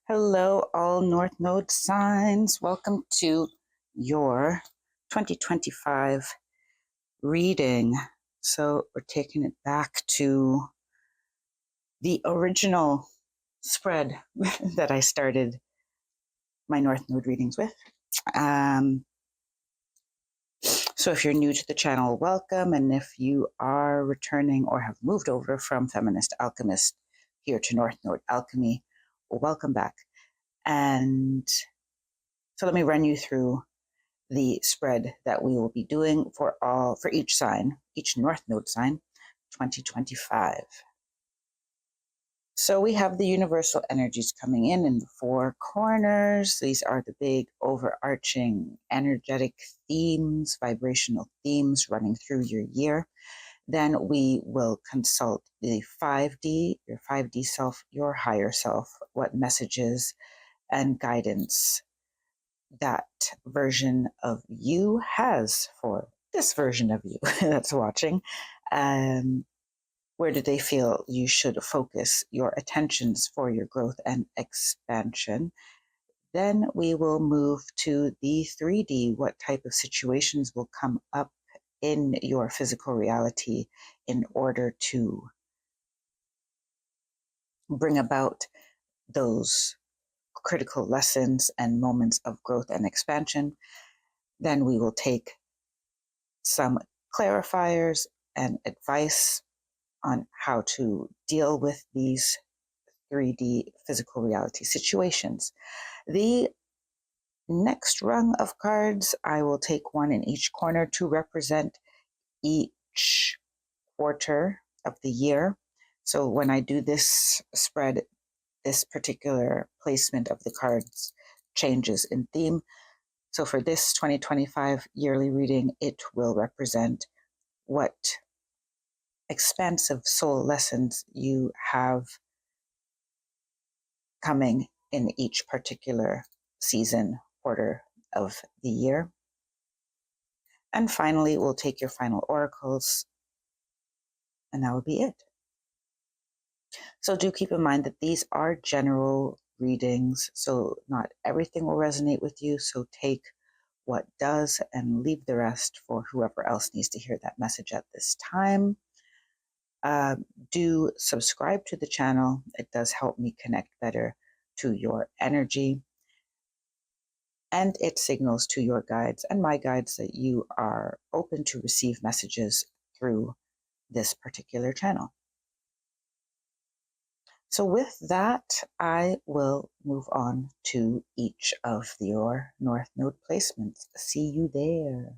Hello, all North Node signs. Welcome to your 2025 reading. So, we're taking it back to the original spread that I started my North Node readings with. Um, so, if you're new to the channel, welcome. And if you are returning or have moved over from Feminist Alchemist here to North Node Alchemy, welcome back. And so, let me run you through the spread that we will be doing for each sign, each North Node sign, 2025. So we have the universal energies coming in the four corners. These are the big overarching energetic themes, vibrational themes running through your year. Then we will consult the 5D, your 5D self, your higher self, what messages and guidance that version of you has for this version of you that's watching. Where do they feel you should focus your attentions for your growth and expansion? Then we will move to the 3D. What type of situations will come up in your physical reality in order to bring about those critical lessons and moments of growth and expansion? Then we will take some clarifiers and advice on how to deal with these 3D physical reality situations. The next rung of cards, I will take one in each corner to represent each quarter of the year. So when I do this spread, this particular placement of the cards changes in theme. So for this 2025 yearly reading, it will represent what expansive soul lessons you have coming in each particular season, quarter of the year. And finally, we'll take your final oracles, and that will be it. So do keep in mind that these are general readings, so not everything will resonate with you. So take what does and leave the rest for whoever else needs to hear that message at this time. Do subscribe to the channel. It does help me connect better to your energy. And it signals to your guides and my guides that you are open to receive messages through this particular channel. So with that, I will move on to each of your North Node placements. See you there.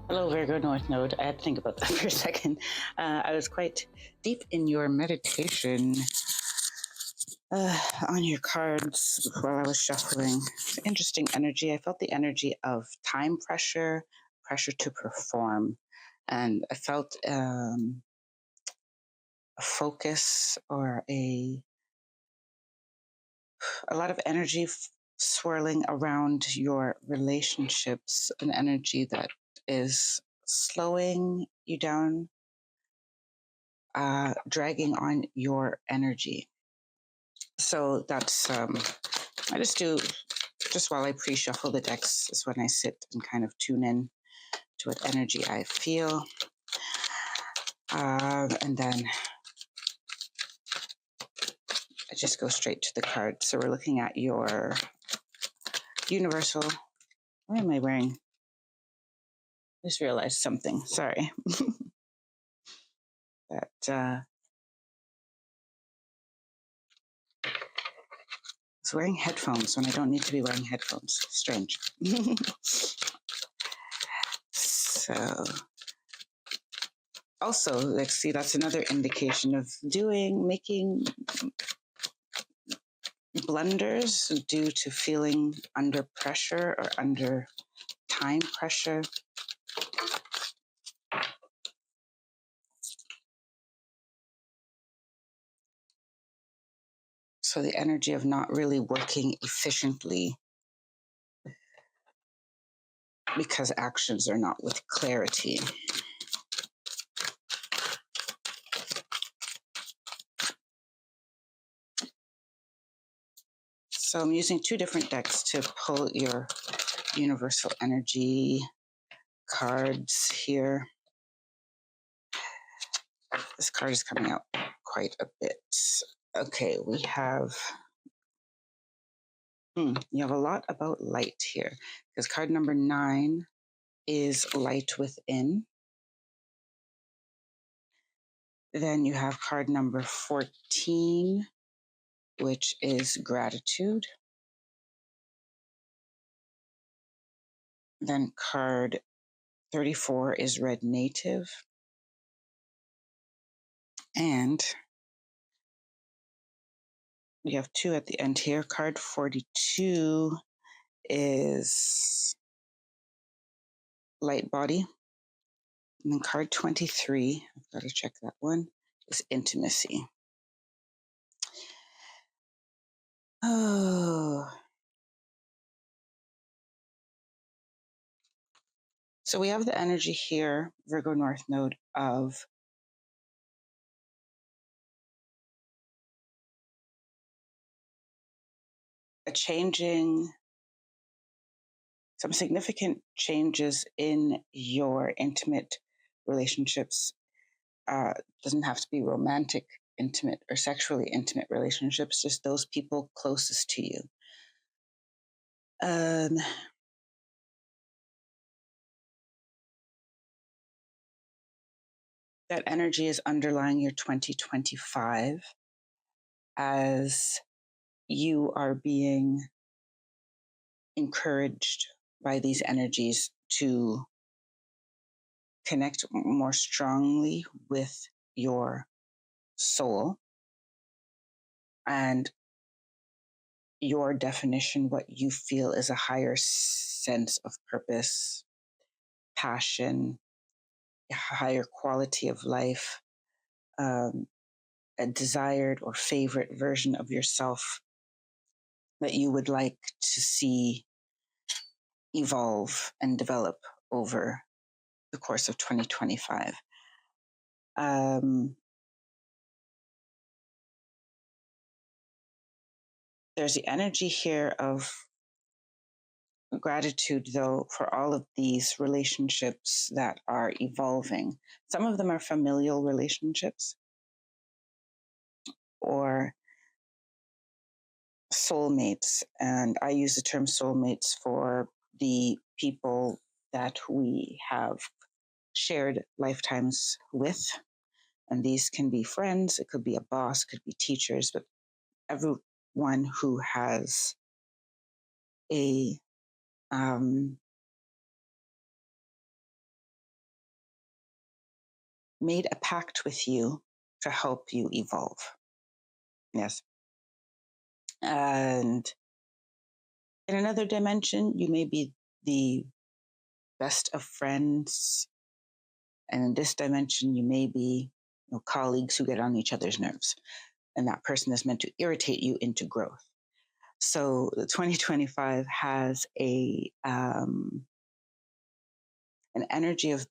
Hello, Virgo North Node. I had to think about that for a second. I was quite deep in your meditation on your cards while I was shuffling. Interesting energy. I felt the energy of time pressure, pressure to perform. And I felt a focus or a lot of energy swirling around your relationships, an energy that is slowing you down, dragging on your energy. So that's, I just while I pre-shuffle the decks is when I sit and kind of tune in to what energy I feel. And then I just go straight to the card. So we're looking at your universal. What am I wearing? I just realized something. Sorry. That I was wearing headphones when I don't need to be wearing headphones. Strange. So also, let's see, that's another indication of making blunders due to feeling under pressure or under time pressure. So the energy of not really working efficiently because actions are not with clarity. So I'm using two different decks to pull your universal energy cards here. This card is coming out quite a bit. Okay, we have, you have a lot about light here because card number 9 is light within. Then you have card number 14, which is gratitude. Then card 34 is red native. And we have 2 at the end here. Card 42 is light body. And then card 23, I've got to check that one, is intimacy. Oh. So we have the energy here, Virgo North Node, of some significant changes in your intimate relationships. Doesn't have to be romantic, intimate, or sexually intimate relationships, just those people closest to you. That energy is underlying your 2025 as you are being encouraged by these energies to connect more strongly with your soul and your definition, what you feel is a higher sense of purpose, passion, a higher quality of life, a desired or favorite version of yourself that you would like to see evolve and develop over the course of 2025. There's the energy here of gratitude, though, for all of these relationships that are evolving. Some of them are familial relationships or soulmates. And I use the term soulmates for the people that we have shared lifetimes with. And these can be friends, it could be a boss, could be teachers, but everyone who has a made a pact with you to help you evolve. Yes. And in another dimension, you may be the best of friends. And in this dimension, you may be colleagues who get on each other's nerves. And that person is meant to irritate you into growth. So 2025 has an energy of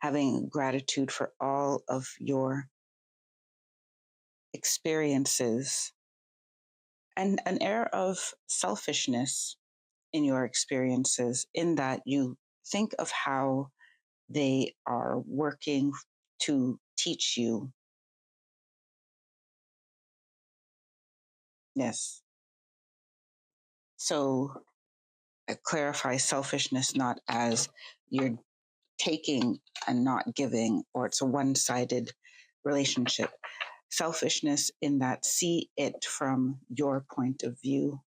having gratitude for all of your experiences and an air of selfishness in your experiences, in that you think of how they are working to teach you. Yes. So I clarify selfishness not as you're taking and not giving, or it's a one-sided relationship. Selfishness in that see it from your point of view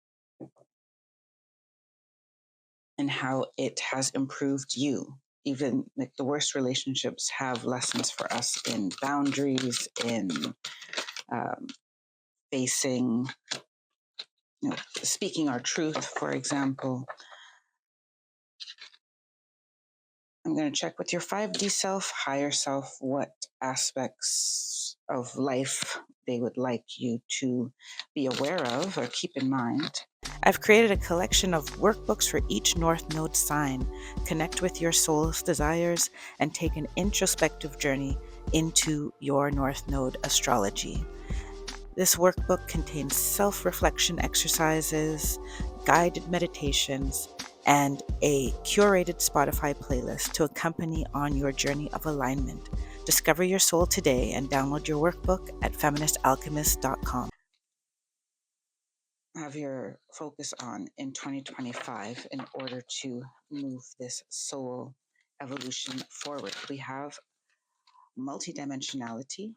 and how it has improved you. Even like the worst relationships have lessons for us in boundaries, in facing speaking our truth, for example. I'm going to check with your 5D self, higher self, what aspects of life they would like you to be aware of or keep in mind. I've created a collection of workbooks for each North Node sign. Connect with your soul's desires and take an introspective journey into your North Node astrology. This workbook contains self-reflection exercises, guided meditations, and a curated Spotify playlist to accompany on your journey of alignment. Discover your soul today and download your workbook at feministalchemist.com. Have your focus on in 2025 in order to move this soul evolution forward. We have multidimensionality.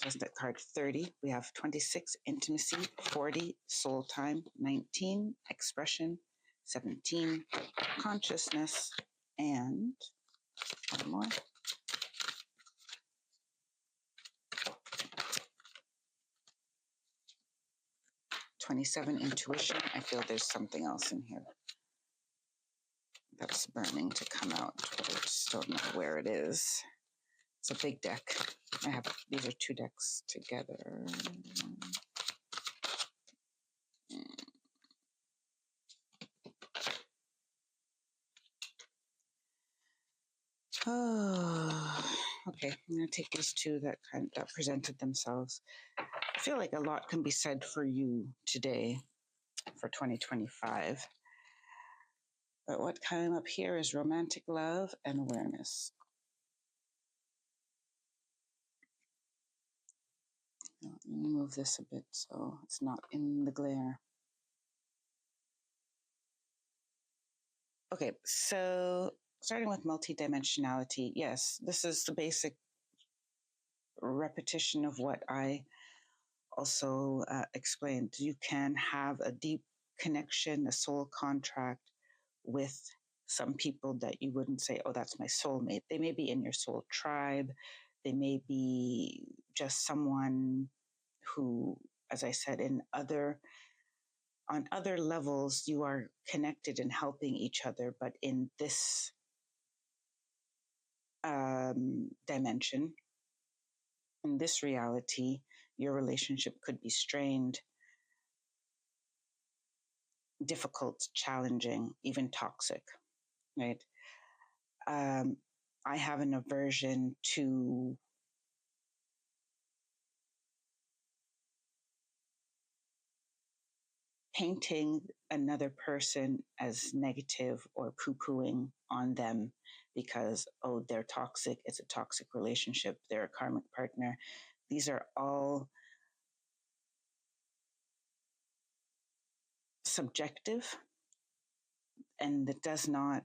Just at card 30, we have 26, intimacy, 40, soul time, 19, expression, 17, consciousness, and one more, 27, intuition. I feel there's something else in here that's burning to come out, but I just don't know where it is. It's a big deck. These are two decks together. Oh, okay. I'm gonna take these two that presented themselves. I feel like a lot can be said for you today for 2025. But what came up here is romantic love and awareness. Let me move this a bit so it's not in the glare. Okay, so starting with multidimensionality, yes, this is the basic repetition of what I also explained. You can have a deep connection, a soul contract with some people that you wouldn't say, oh, that's my soulmate. They may be in your soul tribe. They may be just someone who, as I said, on other levels, you are connected and helping each other. But in this dimension, in this reality, your relationship could be strained, difficult, challenging, even toxic, right? I have an aversion to painting another person as negative or poo-pooing on them because, oh, they're toxic. It's a toxic relationship. They're a karmic partner. These are all subjective, and it does not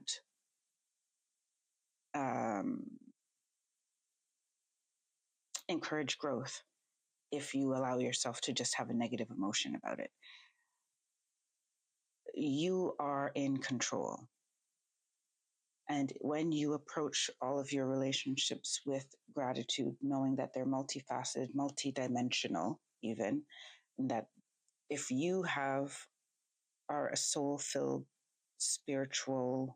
encourage growth if you allow yourself to just have a negative emotion about it. You are in control. And when you approach all of your relationships with gratitude, knowing that they're multifaceted, multidimensional, even, and that if you are a soul-filled, spiritually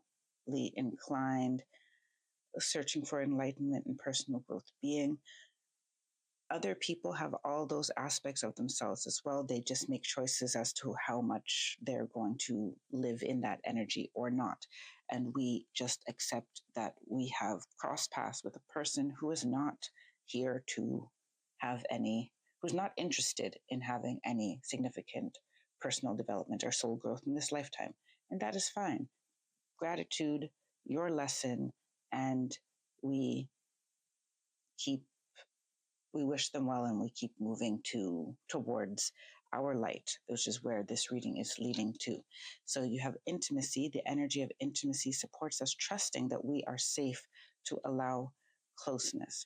inclined, searching for enlightenment and personal growth being, other people have all those aspects of themselves as well. They just make choices as to how much they're going to live in that energy or not. And we just accept that we have crossed paths with a person who is not here to who's not interested in having any significant personal development or soul growth in this lifetime. And that is fine. Gratitude, your lesson, and we keep we wish them well and we keep moving towards our light, which is where this reading is leading to. So you have intimacy. The energy of intimacy supports us trusting that we are safe to allow closeness.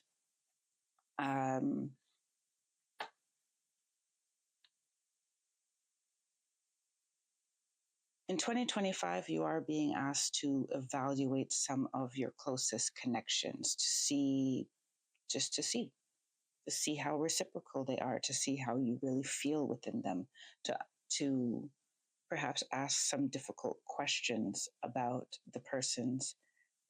In 2025, you are being asked to evaluate some of your closest connections to see how reciprocal they are, to see how you really feel within them, to perhaps ask some difficult questions about the person's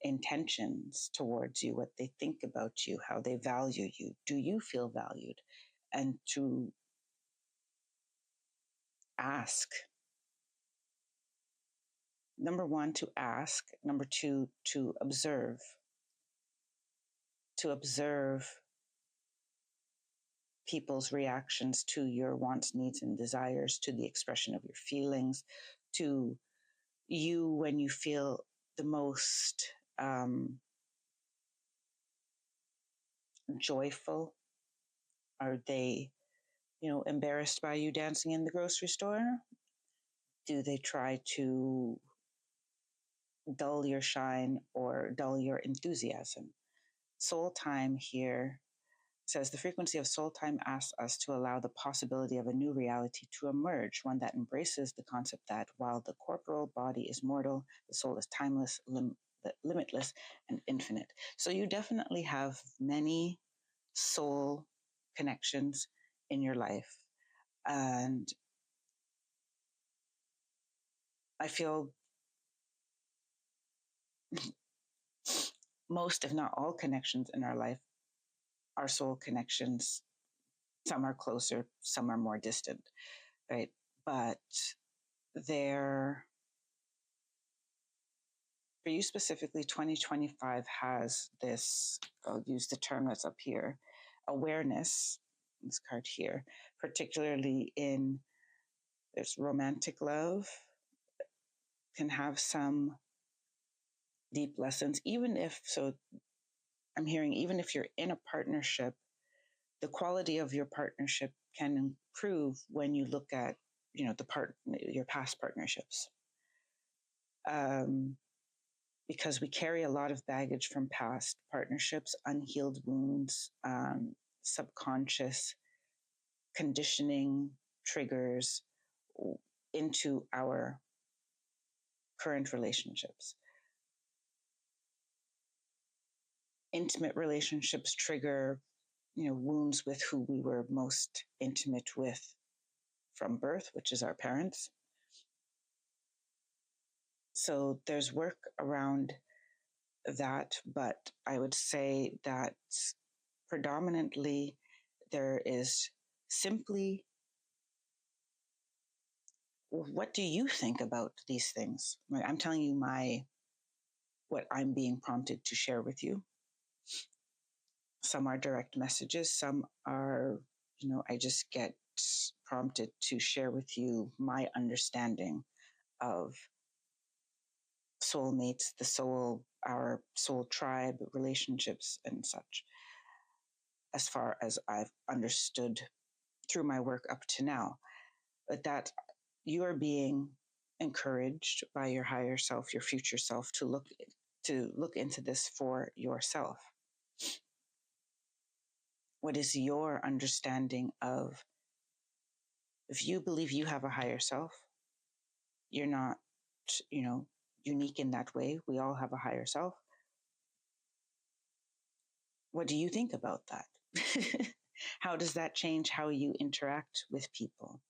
intentions towards you, what they think about you, how they value you. Do you feel valued? And to ask. Number one, to ask. Number two, to observe. To observe people's reactions to your wants, needs, and desires, to the expression of your feelings, to you when you feel the most joyful. Are they, embarrassed by you dancing in the grocery store? Do they try to dull your shine or dull your enthusiasm? Soul time here says the frequency of soul time asks us to allow the possibility of a new reality to emerge, one that embraces the concept that while the corporal body is mortal, the soul is timeless, limitless, and infinite. So you definitely have many soul connections in your life. And I feel most, if not all, connections in our life are soul connections. Some are closer, some are more distant, right? But they're, for you specifically, 2025 has this, I'll use the term that's up here, awareness, this card here, particularly in this romantic love, can have some deep lessons, even if, so I'm hearing, even if you're in a partnership, the quality of your partnership can improve when you look at, your past partnerships. Because we carry a lot of baggage from past partnerships, unhealed wounds, subconscious conditioning triggers into our current relationships. Intimate relationships trigger, wounds with who we were most intimate with from birth, which is our parents. So there's work around that, but I would say that predominantly there is simply, what do you think about these things? I'm telling you what I'm being prompted to share with you. Some are direct messages, some are, I just get prompted to share with you my understanding of soulmates, the soul, our soul tribe, relationships, and such, as far as I've understood through my work up to now. But that you are being encouraged by your higher self, your future self, to look into this for yourself. What is your understanding of, if you believe you have a higher self, you're not, unique in that way. We all have a higher self. What do you think about that? How does that change how you interact with people?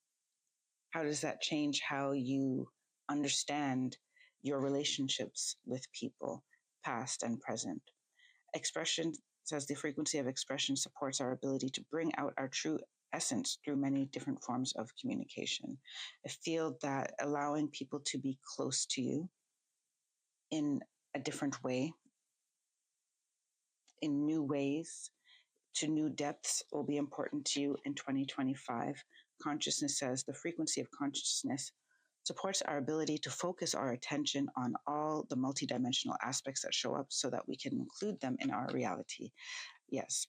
How does that change how you understand your relationships with people, past and present? Expression says the frequency of expression supports our ability to bring out our true essence through many different forms of communication. I feel that allowing people to be close to you in a different way, in new ways, to new depths will be important to you in 2025. Consciousness says the frequency of consciousness supports our ability to focus our attention on all the multidimensional aspects that show up so that we can include them in our reality. Yes.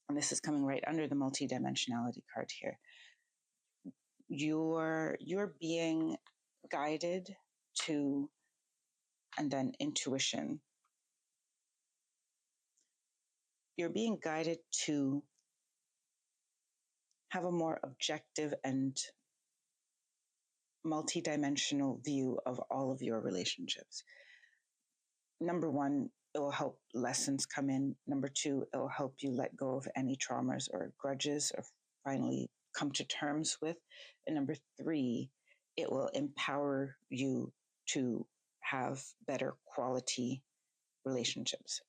And this is coming right under the multidimensionality card here. You're being guided to, and then intuition. You're being guided to have a more objective and multidimensional view of all of your relationships. Number one, it will help lessons come in. Number two, it will help you let go of any traumas or grudges, or finally come to terms with. And number 3, it will empower you to have better quality relationships.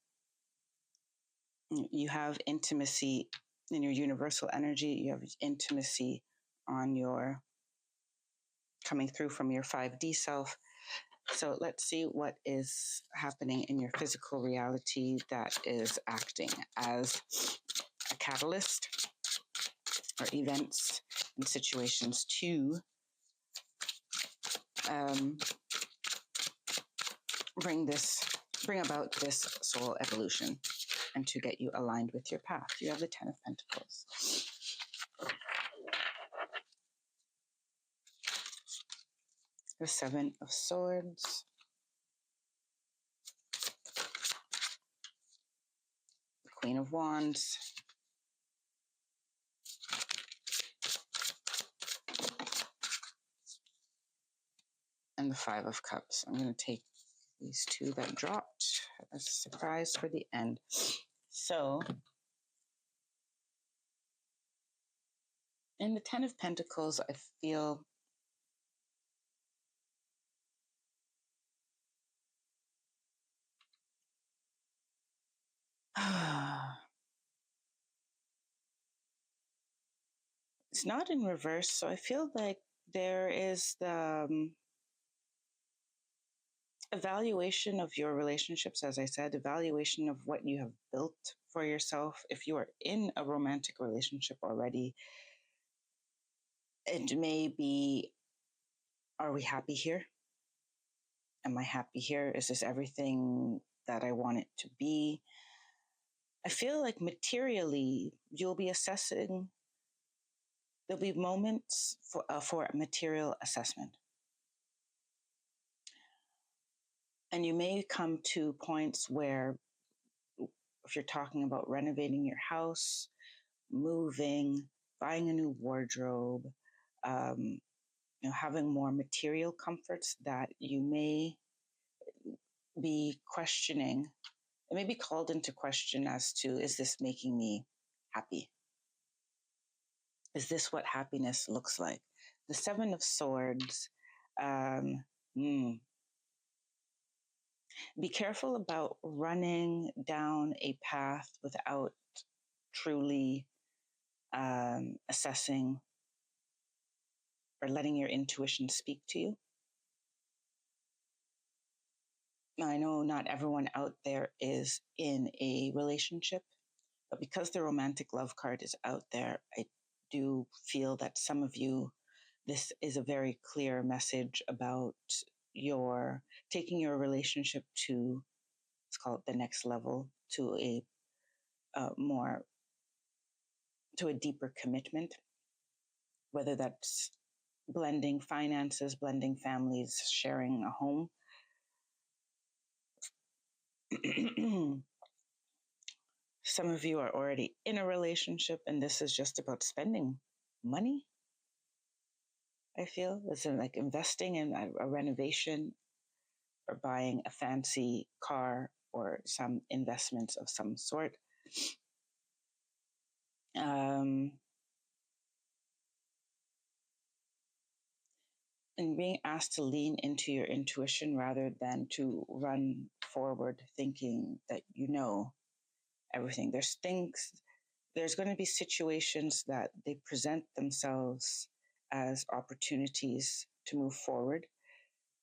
You have intimacy in your universal energy. You have intimacy on your coming through from your 5D self. So let's see what is happening in your physical reality that is acting as a catalyst or events and situations to bring about this soul evolution and to get you aligned with your path. You have the 10 of Pentacles. The 7 of Swords. The Queen of Wands. And the 5 of Cups. I'm going to take these 2 that dropped as a surprise for the end. So, in the 10 of Pentacles, I feel it's not in reverse. So I feel like there is the evaluation of your relationships, as I said, evaluation of what you have built for yourself. If you are in a romantic relationship already, it may be, are we happy here? Am I happy here? Is this everything that I want it to be? I feel like materially, you'll be assessing, there'll be moments for material assessment. And you may come to points where, if you're talking about renovating your house, moving, buying a new wardrobe, having more material comforts, that you may be questioning. It may be called into question as to, is this making me happy? Is this what happiness looks like? The 7 of Swords. Be careful about running down a path without truly assessing or letting your intuition speak to you. Now, I know not everyone out there is in a relationship, but because the romantic love card is out there, I do feel that some of you, this is a very clear message about your taking your relationship to, let's call it the next level, to a deeper commitment, whether that's blending finances, blending families, sharing a home. Some of you are already in a relationship, and this is just about spending money. I feel it's like investing in a renovation or buying a fancy car or some investments of some sort. And being asked to lean into your intuition rather than to run forward thinking that you know everything. There's going to be situations that they present themselves as opportunities to move forward,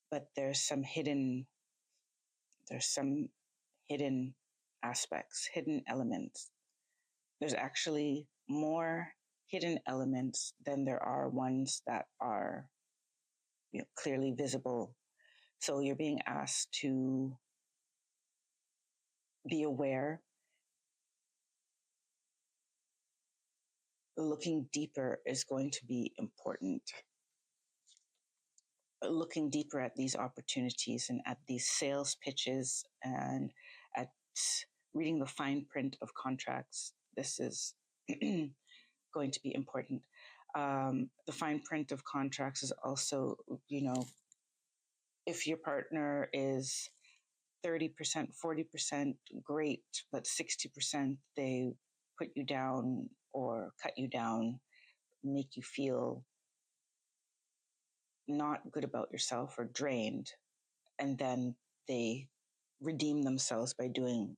but there's some hidden aspects, hidden elements. There's actually more hidden elements than there are ones that are clearly visible. So you're being asked to be aware. Looking deeper is going to be important. Looking deeper at these opportunities and at these sales pitches and at reading the fine print of contracts. This is going to be important. The fine print of contracts is also, if your partner is 30%, 40%, great, but 60% they put you down or cut you down make you feel not good about yourself or drained, and then they redeem themselves by doing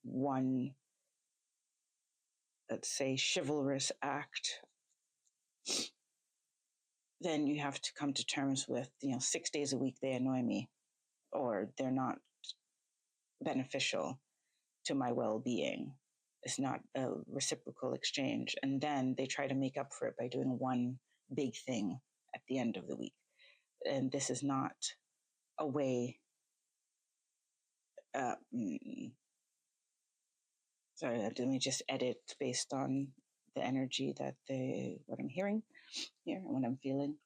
one, let's say, chivalrous act, then you have to come to terms with, 6 days a week they annoy me, or they're not beneficial to my well-being. It's not a reciprocal exchange. And then they try to make up for it by doing one big thing at the end of the week. And this is not a way. Uh, mm, Sorry, let me just edit based on the energy that what I'm hearing here and what I'm feeling.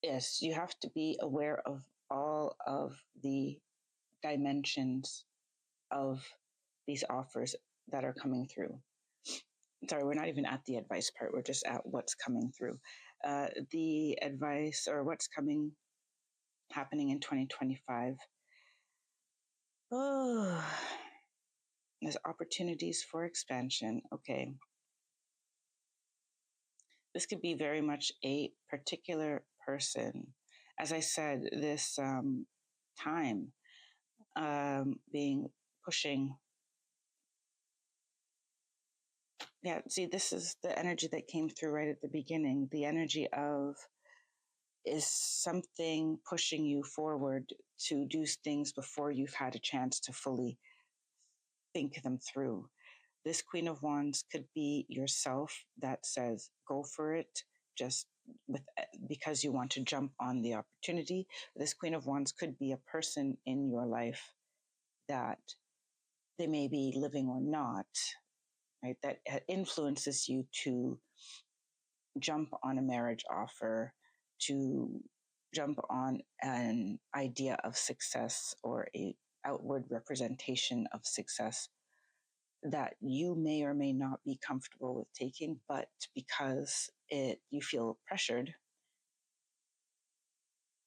Yes, you have to be aware of all of the dimensions of these offers that are coming through. Sorry, we're not even at the advice part. We're just at what's coming through. The advice, or what's happening in 2025. Oh, there's opportunities for expansion. Okay. This could be very much a particular person. As I said, this time being pushing. Yeah, see, this is the energy that came through right at the beginning. The energy of is something pushing you forward to do things before you've had a chance to fully think them through. This Queen of Wands could be yourself that says, go for it, just with because you want to jump on the opportunity. This Queen of Wands could be a person in your life that they may be living or not, right? That influences you to jump on a marriage offer, to jump on an idea of success or a outward representation of success that you may or may not be comfortable with taking, but because you feel pressured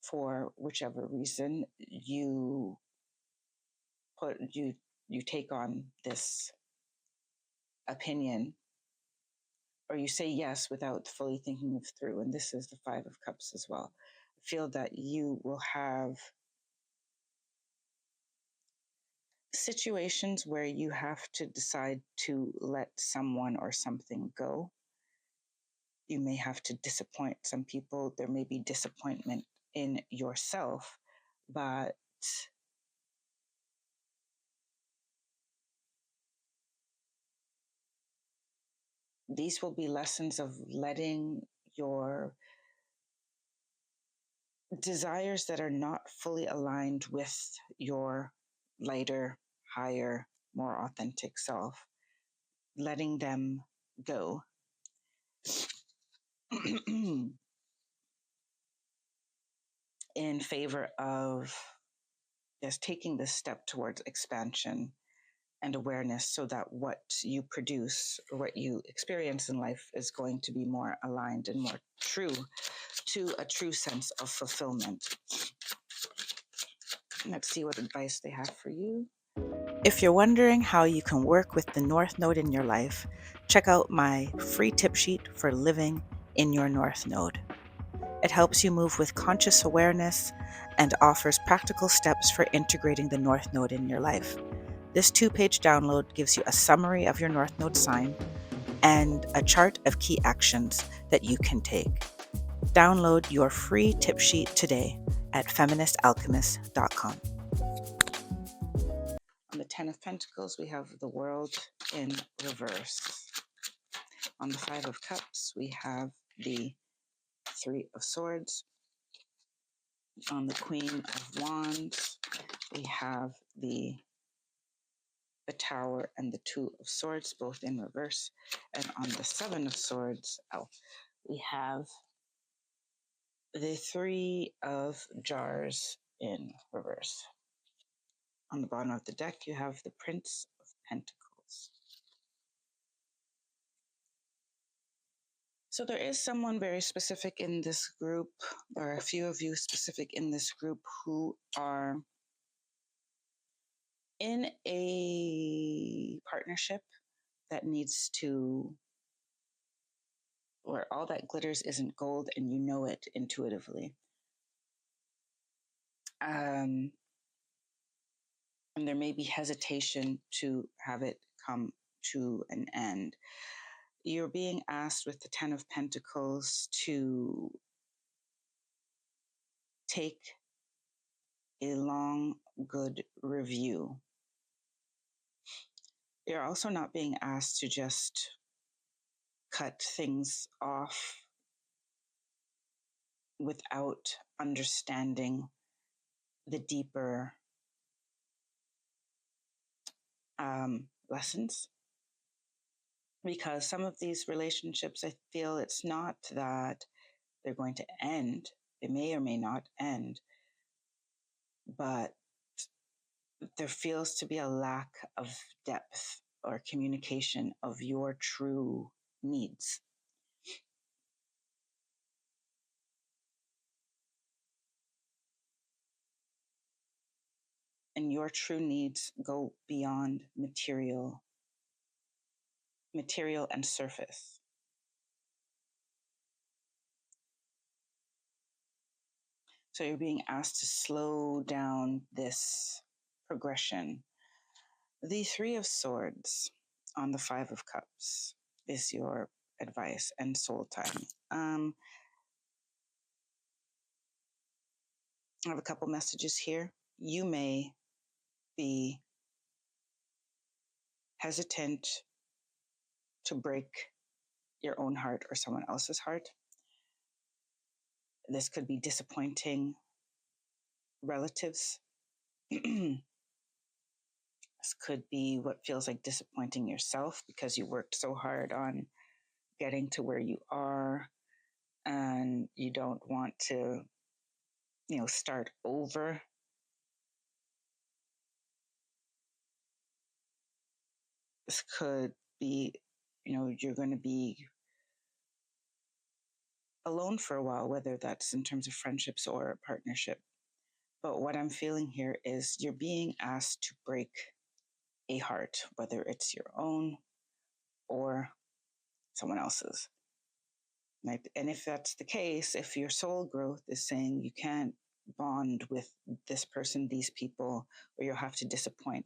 for whichever reason, you take on this opinion, or you say yes without fully thinking it through. And this is the Five of Cups as well. I feel that you will have situations where you have to decide to let someone or something go. You may have to disappoint some people. There may be disappointment in yourself, but these will be lessons of letting your desires that are not fully aligned with your lighter, higher, more authentic self, letting them go. In favor of just taking this step towards expansion and awareness, so that what you produce or what you experience in life is going to be more aligned and more true to a true sense of fulfillment. Let's see what advice they have for you. If you're wondering how you can work with the North Node in your life, check out my free tip sheet for living in your North Node. It helps you move with conscious awareness and offers practical steps for integrating the North Node in your life. This 2-page download gives you a summary of your North Node sign and a chart of key actions that you can take. Download your free tip sheet today at feministalchemist.com. On the Ten of Pentacles, we have the World in reverse. On the Five of Cups, we have the Three of Swords. On the Queen of Wands, we have the Tower and the Two of Swords, both in reverse. And on the Seven of Swords, we have the Three of Jars in reverse. On the bottom of the deck, you have the Prince of Pentacles. So there is someone very specific in this group, or a few of you specific in this group, who are in a partnership that needs to, where all that glitters isn't gold and you know it intuitively. And there may be hesitation to have it come to an end. You're being asked with the Ten of Pentacles to take a long, good review. You're also not being asked to just cut things off without understanding the deeper lessons. Because some of these relationships, I feel it's not that they're going to end. They may or may not end, but there feels to be a lack of depth or communication of your true needs. And your true needs go beyond material and surface. So you're being asked to slow down this progression. The Three of Swords on the Five of Cups is your advice and soul time. I have a couple messages here. You may be hesitant to break your own heart or someone else's heart. This could be disappointing relatives. This could be what feels like disappointing yourself because you worked so hard on getting to where you are and you don't want to, start over. This could be, you're going to be alone for a while, whether that's in terms of friendships or a partnership. But what I'm feeling here is you're being asked to break a heart, whether it's your own or someone else's. Right? And if that's the case, if your soul growth is saying you can't bond with this person, these people, or you'll have to disappoint